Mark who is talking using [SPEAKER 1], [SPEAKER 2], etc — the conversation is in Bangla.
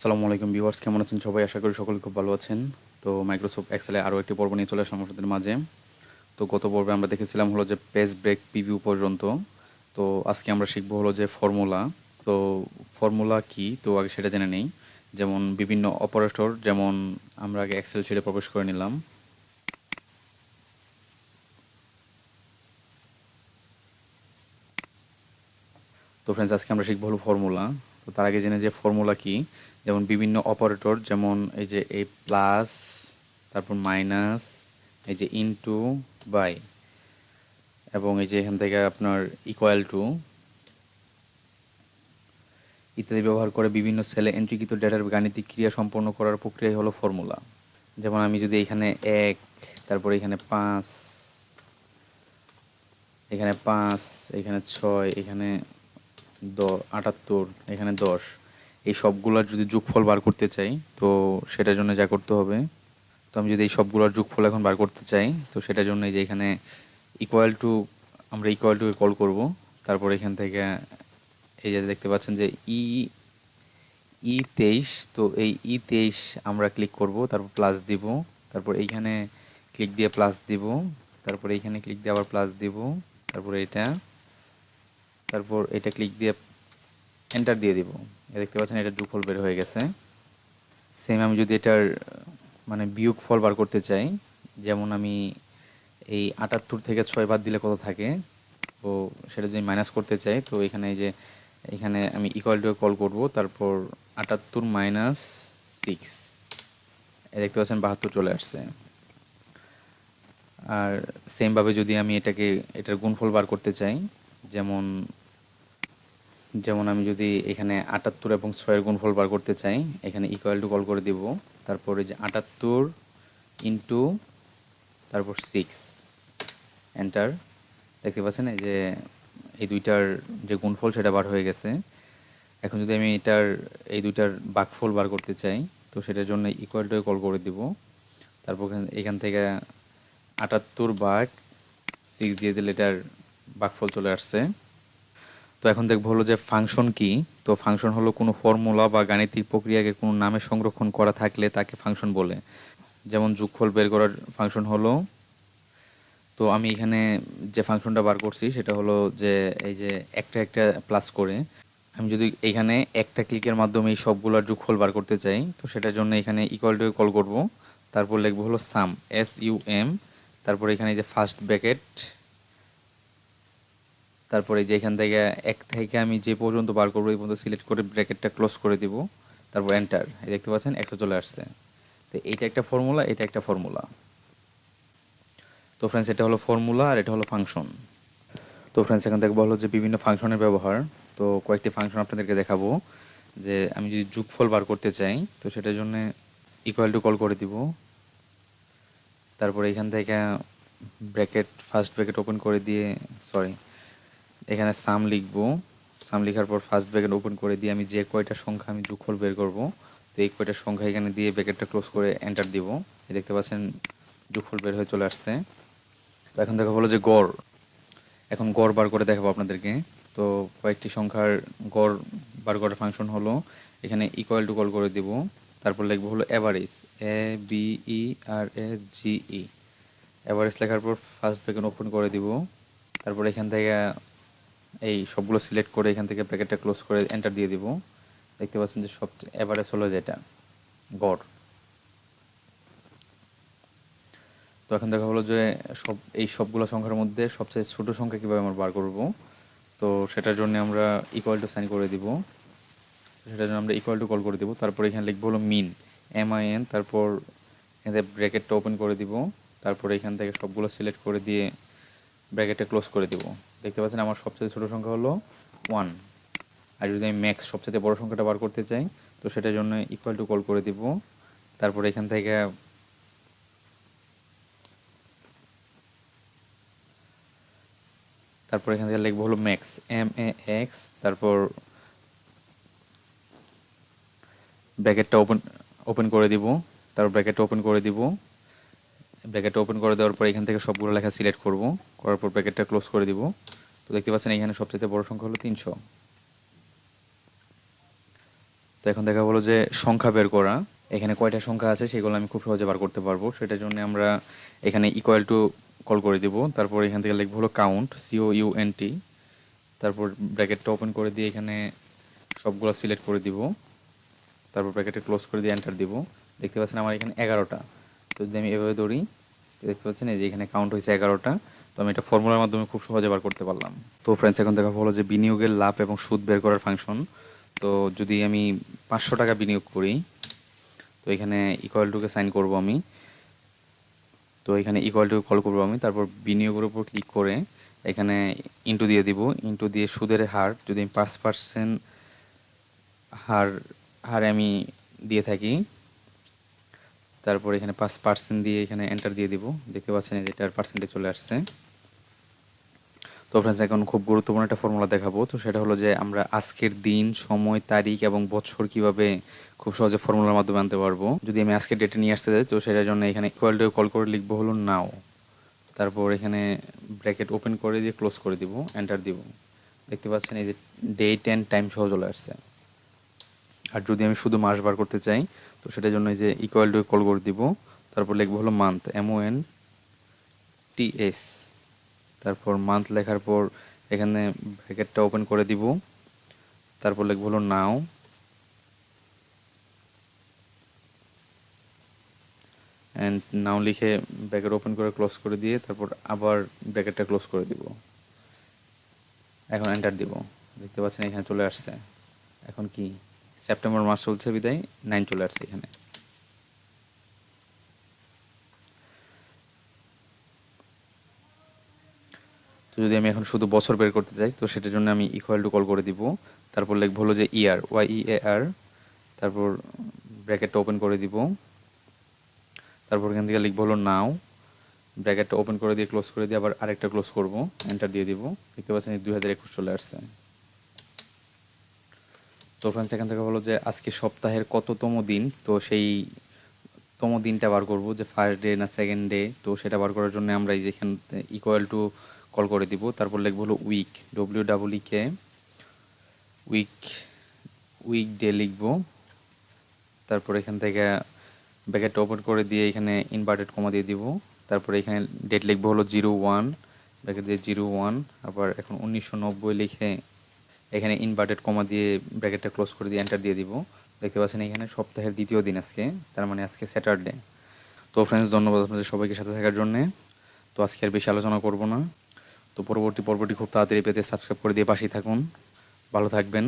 [SPEAKER 1] আসসালামু আলাইকুম ভিউয়ার্স, কেমন আছেন সবাই? আশা করি সকলে খুব ভালো আছেন। তো মাইক্রোসফট এক্সেলে আরও একটি পর্ব নিয়ে চলে আসলাম আপনাদের মাঝে। তো গত পর্বে আমরা দেখেছিলাম হলো যে পেজ ব্রেক প্রিভিউ পর্যন্ত। তো আজকে আমরা শিখবো হলো যে ফর্মুলা। তো ফর্মুলা কি, তো আগে সেটা জেনে নেই। যেমন বিভিন্ন অপারেটর, যেমন আমরা আগে এক্সেল শিটে প্রবেশ করে নিলাম। তো ফ্রেন্ডস, আজকে আমরা শিখবো হলো ফর্মুলা। তো তার আগে জেনে যে ফর্মুলা কি, যেমন বিভিন্ন অপারেটর, যেমন এই যে এই প্লাস, তারপর মাইনাস, এই যে ইনটু, বাই, এবং এই যে এখান থেকে আপনার ইকুয়াল টু ইত্যাদি ব্যবহার করে বিভিন্ন সেলে এন্ট্রিকৃত ডেটার গাণিতিক ক্রিয়া সম্পন্ন করার প্রক্রিয়াই হলো ফর্মুলা। যেমন আমি যদি এখানে 1, তারপর এখানে 5, এখানে 5, এখানে 6, এখানে 78, এখানে 10, এই সবগুলোর যদি যোগফল বার করতে চাই, তো সেটার জন্য যা করতে হবে, তো আমি যদি এই সবগুলোর যোগফল এখন বার করতে চাই, তো সেটার জন্য এই যে এখানে ইকুয়াল টু, আমরা ইকুয়াল টুকে কল করব। তারপর এখান থেকে এই যে দেখতে পাচ্ছেন যে ই23, তো এই ই23 আমরা ক্লিক করব, তারপর প্লাস দিব, তারপর এইখানে ক্লিক দিয়ে প্লাস দিব, তারপর এইখানে ক্লিক দিয়ে আবার প্লাস দিব, তারপর এটা ক্লিক দিয়ে এন্টার দিয়ে দিব। দেখতে পাচ্ছেন এটা যোগফল বের হয়ে গেছে। সেম আমি যদি এটার মানে বিয়োগ ফল বার করতে চাই, যেমন আমি এই 78 থেকে 6 বাদ দিলে কত থাকে, তো সেটা যদি মাইনাস করতে চাই, তো এখানে এই যে এখানে আমি ইকুয়াল টু কল করব, তারপর 78 মাইনাস 6, দেখতে পাচ্ছেন 72 চলে আসছে। আর সেমভাবে যদি আমি এটার গুণফল বার করতে চাই, যেমন যেমন আমি যদি এখানে 78 এবং 6 এর গুণফল বার করতে চাই, এখানে ইকুয়াল টু কল করে দিব, তারপর এই যে 78 ইন্টু, তারপর 6, এন্টার। দেখতে পাচ্ছেন এই যে এই দুইটার যে গুণফল সেটা বার হয়ে গেছে। এখন যদি আমি এই দুইটার ভাগফল বার করতে চাই, তো সেটার জন্য ইকুয়াল টু কল করে দিব, তারপর এখান থেকে 78/6 দিয়ে দিলে এটার ভাগফল চলে আসছে। তো এখন দেখবো হলো যে ফাংশন কি। তো ফাংশন হলো কোনো ফর্মুলা বা গাণিতিক প্রক্রিয়াকে কোনো নামে সংরক্ষণ করা থাকলে তাকে ফাংশন বলে। যেমন যোগফল বের করার ফাংশন হলো, তো আমি এখানে যে ফাংশনটা বার করছি সেটা হলো যে এই যে একটা একটা প্লাস করে আমি যদি এখানে একটা ক্লিকের মাধ্যমে এই সবগুলোর যোগফল বার করতে চাই, তো সেটার জন্য এখানে ইকুয়াল টু কল করব, তারপর লিখবো হলো সাম, SUM, তারপর এখানে যে ফার্স্ট ব্র্যাকেট, তারপরে যে এখান থেকে এক থেকে আমি যে পর্যন্ত বার করবো এই পর্যন্ত সিলেক্ট করে ব্র্যাকেটটা ক্লোজ করে দিব, তারপর এন্টার। এই দেখতে পাচ্ছেন 100 চলে আসছে। তো এইটা একটা ফর্মুলা, এটা একটা ফর্মুলা। তো ফ্রেন্ডস, এটা হলো ফর্মুলা আর এটা হলো ফাংশন। তো ফ্রেন্ডস, এখান থেকে বলো যে বিভিন্ন ফাংশনের ব্যবহার। তো কয়েকটি ফাংশন আপনাদেরকে দেখাবো। যে আমি যদি যোগফল বার করতে চাই, তো সেটার জন্য ইকুয়াল টু কল করে দিব, তারপরে এখান থেকে ব্র্যাকেট, ফার্স্ট ব্র্যাকেট ওপেন করে দিয়ে, সরি, এখানে সাম লিখবো, সাম লেখার পর ফার্স্ট ব্র্যাকেট ওপেন করে দিয়ে আমি যে কয়টা সংখ্যা আমি যোগফল বের করব, তো এই কয়টা সংখ্যা এখানে দিয়ে ব্র্যাকেটটা ক্লোজ করে এন্টার দিব। এই দেখতে পাচ্ছেন যোগফল বের হয়ে চলে আসছে। তো এখন দেখা হলো যে গড়, এখন গড় বার করে দেখাবো আপনাদেরকে। তো কয়েকটি সংখ্যার গড় বার করার ফাংশন হলো, এখানে ইকুয়াল টু কল করে দিব, তারপর লিখবো হলো অ্যাভারেজ, ABERAGE, অ্যাভারেজ লেখার পর ফার্স্ট ব্র্যাকেট ওপেন করে দিব, তারপর এখান থেকে এই সবগুলো সিলেক্ট করে এখান থেকে ব্র্যাকেটটা ক্লোজ করে এন্টার দিয়ে দিব। দেখতে পাচ্ছেন যে সব অ্যাভারেজ হলো যেটা গড়। তো এখন দেখা হলো যে এই সবগুলো সংখ্যার মধ্যে সবচেয়ে ছোট সংখ্যা কীভাবে আমরা বার করব। তো সেটার জন্য আমরা ইকুয়াল টু সাইন করে দিব, সেটার জন্য আমরা ইকুয়াল টু কল করে দিব, তারপর এখানে লিখবো হলো মিন, MIN, তারপর এখান থেকে ব্র্যাকেটটা ওপেন করে দিব, তারপর এখান থেকে সবগুলো সিলেক্ট করে দিয়ে ব্র্যাকেটটা ক্লোজ করে দিব। দেখতে পাচ্ছেন আমার সবচেয়ে ছোট সংখ্যা হলো 1। আর যদি আমি ম্যাক্স সবচেয়ে বড় সংখ্যাটা বার করতে চাই, তো সেটার জন্য ইকুয়াল টু কল করে দিব, তারপর এখান থেকে লিখবো হলো ম্যাক্স, MAX, তারপর ব্র্যাকেটটা ওপেন করে দিব, তারপর ব্র্যাকেটটা ওপেন করে দিব, ব্র্যাকেটটা ওপেন করে দেওয়ার পর এখান থেকে সবগুলো লেখা সিলেক্ট করব, করার পর ব্র্যাকেটটা ক্লোজ করে দিব। তো দেখতে পাচ্ছেন এখানে সবচেয়ে বড় সংখ্যা হলো 300। তো এখন দেখা হলো যে সংখ্যা বের করা। এখানে কয়টা সংখ্যা আছে সেগুলো আমি খুব সহজে বার করতে পারবো। সেটার জন্য আমরা এখানে ইকুয়াল টু কল করে দিব। তারপর এখান থেকে লিখবো হলো কাউন্ট, COUNT। তারপর ব্র্যাকেটটা ওপেন করে দিয়ে এখানে সবগুলো সিলেক্ট করে দিব। তারপর ব্র্যাকেটে ক্লোজ করে দিয়ে এন্টার দিব। দেখতে পাচ্ছেন আমার এখানে 11টা। তো যদি আমি এভাবে ধরি, তো দেখতে পাচ্ছেন এই যে এখানে কাউন্ট হয়েছে 11টা। তো আমি এটা ফর্মুলার মাধ্যমে খুব সহজে বার করতে পারলাম। তো ফ্রেন্ডস, এখন দেখা হলো যে বিনিয়োগের লাভ এবং সুদ বের করার ফাংশন। তো যদি আমি 500 টাকা বিনিয়োগ করি, তো এখানে ইকুয়াল টুকে সাইন করব আমি। তো এখানে ইকুয়াল টু কল করবো আমি। তারপর বিনিয়োগের উপর ক্লিক করে এখানে ইন্টু দিয়ে দিব। ইন্টু দিয়ে সুদের হার যদি আমি 5% হার হারে আমি দিয়ে থাকি, তারপর এখানে 5% দিয়ে এখানে এন্টার দিয়ে দিব। দেখতে পাচ্ছেন এই যে এটার পার্সেন্টেজ চলে আসছে। তো ফ্রেন্ডস, এখন খুব গুরুত্বপূর্ণ একটা ফর্মুলা দেখাবো। তো সেটা হলো যে আমরা আজকের দিন, সময়, তারিখ এবং বছর কিভাবে খুব সহজে ফর্মুলার মাধ্যমে আনতে পারবো। যদি আমি আজকের ডেটে নিয়ে আসতে চাই, তো সেটার জন্য এখানে ইকুয়াল টু কল করে লিখবো হলো নাও। তারপর এখানে ব্র্যাকেট ওপেন করে দিয়ে ক্লোজ করে দিব, এন্টার দিব। দেখতে পাচ্ছেন এই যে ডেট অ্যান্ড টাইম সহ চলে আসছে। আর যদি আমি শুধু মাস বার করতে চাই, তো সেটার জন্য এই যে ইকুয়াল টু কল করে দিব। তারপর লিখবো হলো মান্থ, MONTS। তারপর মান্থ লেখার পর এখানে ব্র্যাকেটটা ওপেন করে দিব। তারপর লিখবো হলো নাও। অ্যান্ড নাও লিখে ব্র্যাকেট ওপেন করে ক্লোজ করে দিয়ে তারপর আবার ব্র্যাকেটটা ক্লোজ করে দিব। এখন এন্টার দিব। দেখতে পাচ্ছেন এখানে চলে আসছে। এখন কি সেপ্টেম্বর মাস চলছে বিদায় 9 চলে আসছে এখানে। তো যদি আমি এখন শুধু বছর বের করতে চাই, তো সেটার জন্য আমি ইকুয়াল টু কল করে দিব। তারপর লিখবো হলো যে ইয়ার, YEAR। তারপর ব্র্যাকেটটা ওপেন করে দিব। তারপর এখান থেকে লিখবো হলো নাও। ব্র্যাকেটটা ওপেন করে দিয়ে ক্লোজ করে দিয়ে আবার আরেকটা ক্লোজ করব, এন্টার দিয়ে দিব। দেখতে পাচ্ছেন 2021 চলে আসছে। তো ফ্রেন্ডস, এখান থেকে হলো যে আজকে সপ্তাহের কততম দিন, তো সেই দিনটা বার করব যে ফার্স্ট ডে না সেকেন্ড ডে। তো সেটা বার করার জন্য আমরা এই যে এখান ইকুয়াল টু কল করে দিব। তারপর লিখবো হলো week, WEEK। Week week day লিখবো। তারপর এখান থেকে ব্র্যাকেটটা ওপেন করে দিয়ে এখানে ইনভার্টেড কমা দিয়ে দিব। তারপরে এখানে ডেট লিখবো হলো 01, ব্র্যাকেট দিয়ে 01। আবার এখন 1990 লিখে এখানে ইনভার্টেড কমা দিয়ে ব্র্যাকেটটা ক্লোজ করে দিয়ে এন্টার দিয়ে দিব। দেখতে পাচ্ছেন এখানে সপ্তাহের দ্বিতীয় দিন আজকে, তার মানে আজকে স্যাটারডে। তো ফ্রেন্ডস, ধন্যবাদ আপনাদের সবাইকে সাথে থাকার জন্যে। তো আজকে আর বেশি আলোচনা করব না। তো পরবর্তী পর্বটি খুব তাড়াতাড়ি পেতে সাবস্ক্রাইব করে দিয়ে পাশেই থাকুন। ভালো থাকবেন।